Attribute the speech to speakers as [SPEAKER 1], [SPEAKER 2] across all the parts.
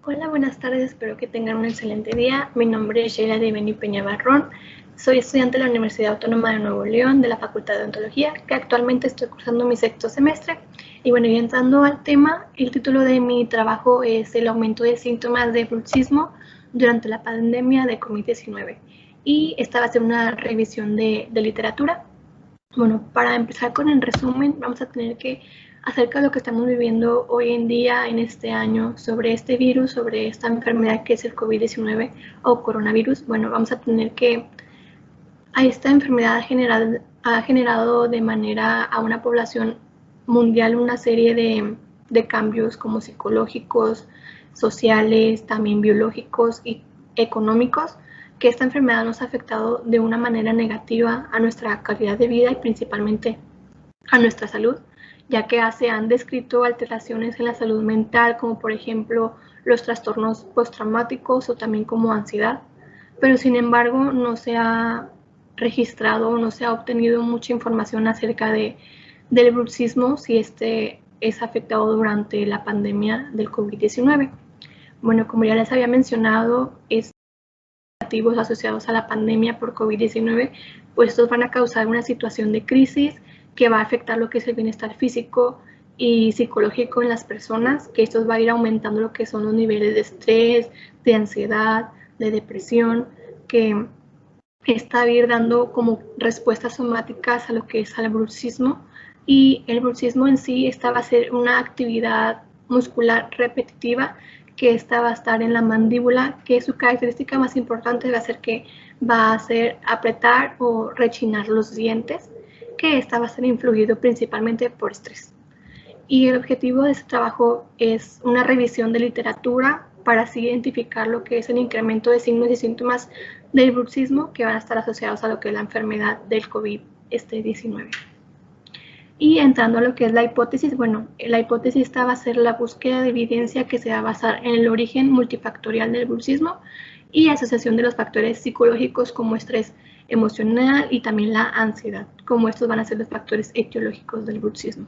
[SPEAKER 1] Hola, buenas tardes, espero que tengan un excelente día. Mi nombre es Sheila Diveni Peña Barrón. Soy estudiante de la Universidad Autónoma de Nuevo León, de la Facultad de Odontología, que actualmente estoy cursando mi sexto semestre. Y bueno, y entrando al tema, el título de mi trabajo es el aumento de síntomas de bruxismo durante la pandemia de COVID-19. Y esta va a ser una revisión de literatura. Bueno, para empezar con el resumen, vamos a tener que acerca de lo que estamos viviendo hoy en día, en este año, sobre este virus, sobre esta enfermedad que es el COVID-19 o coronavirus. Bueno, vamos a tener que a esta enfermedad ha generado de manera a una población mundial una serie de cambios como psicológicos, sociales, también biológicos y económicos, que esta enfermedad nos ha afectado de una manera negativa a nuestra calidad de vida y principalmente a nuestra salud, ya que se han descrito alteraciones en la salud mental, como por ejemplo los trastornos postraumáticos o también como ansiedad, pero sin embargo no se ha registrado, no se ha obtenido mucha información acerca del bruxismo, si este es afectado durante la pandemia del COVID-19. Bueno, como ya les había mencionado, estos negativos asociados a la pandemia por COVID-19, pues estos van a causar una situación de crisis que va a afectar lo que es el bienestar físico y psicológico en las personas, que esto va a ir aumentando lo que son los niveles de estrés, de ansiedad, de depresión, que está a ir dando como respuestas somáticas a lo que es el bruxismo. Y el bruxismo en sí, esta va a ser una actividad muscular repetitiva, que esta va a estar en la mandíbula, que su característica más importante va a ser que va a hacer apretar o rechinar los dientes, que esta va a ser influido principalmente por estrés. Y el objetivo de este trabajo es una revisión de literatura para así identificar lo que es el incremento de signos y síntomas del bruxismo que van a estar asociados a lo que es la enfermedad del COVID-19. Y entrando a lo que es la hipótesis, bueno, la hipótesis esta va a ser la búsqueda de evidencia que se va a basar en el origen multifactorial del bruxismo y asociación de los factores psicológicos como estrés emocional y también la ansiedad, como estos van a ser los factores etiológicos del bruxismo.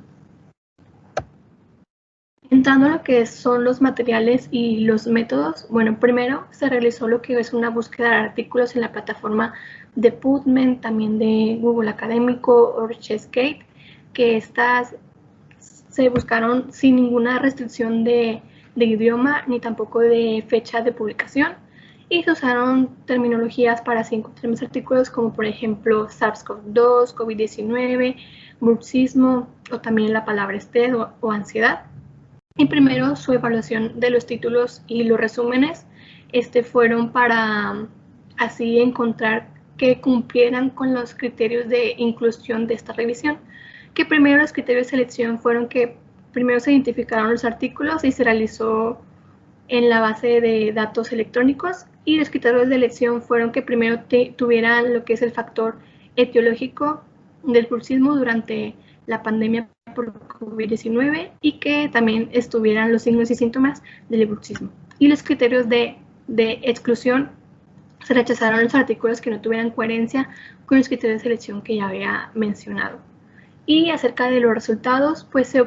[SPEAKER 1] Entrando a lo que son los materiales y los métodos, bueno, primero se realizó lo que es una búsqueda de artículos en la plataforma de PubMed, también de Google Académico o ResearchGate, que estas se buscaron sin ninguna restricción de idioma ni tampoco de fecha de publicación, y se usaron terminologías para así encontrar más artículos como por ejemplo SARS-CoV-2, COVID-19, bruxismo o también la palabra estrés o ansiedad. Y primero su evaluación de los títulos y los resúmenes fueron para así encontrar que cumplieran con los criterios de inclusión de esta revisión. Que primero los criterios de selección fueron que primero se identificaron los artículos y se realizó en la base de datos electrónicos, y los criterios de elección fueron que primero tuvieran lo que es el factor etiológico del bruxismo durante la pandemia por COVID-19 y que también estuvieran los signos y síntomas del bruxismo. Y los criterios de exclusión, se rechazaron los artículos que no tuvieran coherencia con los criterios de selección que ya había mencionado. Y acerca de los resultados, pues se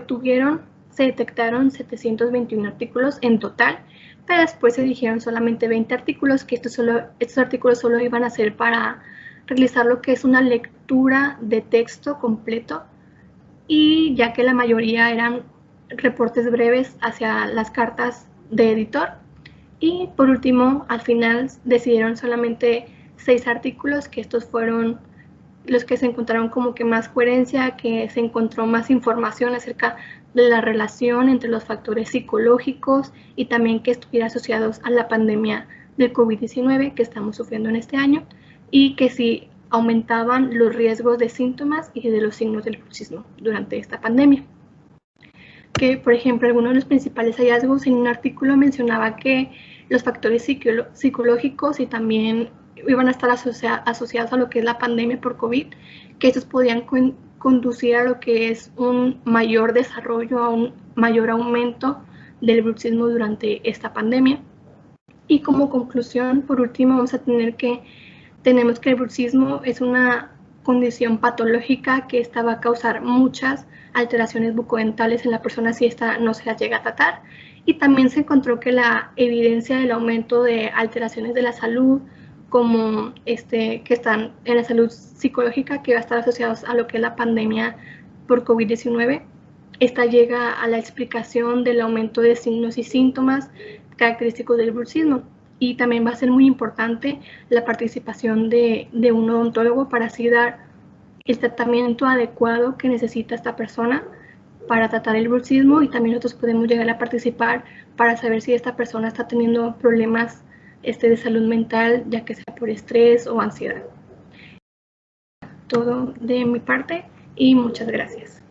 [SPEAKER 1] detectaron 721 artículos en total, pero después se eligieron solamente 20 artículos, que estos artículos solo iban a ser para realizar lo que es una lectura de texto completo, y ya que la mayoría eran reportes breves hacia las cartas de editor. Y por último, al final decidieron solamente 6 artículos, que estos fueron los que se encontraron como que más coherencia, que se encontró más información acerca de la relación entre los factores psicológicos y también que estuviera asociados a la pandemia del COVID-19 que estamos sufriendo en este año, y que sí aumentaban los riesgos de síntomas y de los signos del bruxismo durante esta pandemia. Que, por ejemplo, algunos de los principales hallazgos en un artículo mencionaba que los factores psicológicos y también iban a estar asociados a lo que es la pandemia por COVID, que estos podían conducir a lo que es un mayor desarrollo, a un mayor aumento del bruxismo durante esta pandemia. Y como conclusión, por último, tenemos que el bruxismo es una condición patológica que esta va a causar muchas alteraciones bucodentales en la persona si esta no se la llega a tratar, Y también se encontró que la evidencia del aumento de alteraciones de la salud, como que están en la salud psicológica, que va a estar asociados a lo que es la pandemia por COVID-19. Esta llega a la explicación del aumento de signos y síntomas característicos del bruxismo. Y también va a ser muy importante la participación de un odontólogo para así dar el tratamiento adecuado que necesita esta persona para tratar el bruxismo, y también nosotros podemos llegar a participar para saber si esta persona está teniendo problemas de salud mental, ya que sea por estrés o ansiedad. Todo de mi parte y muchas gracias.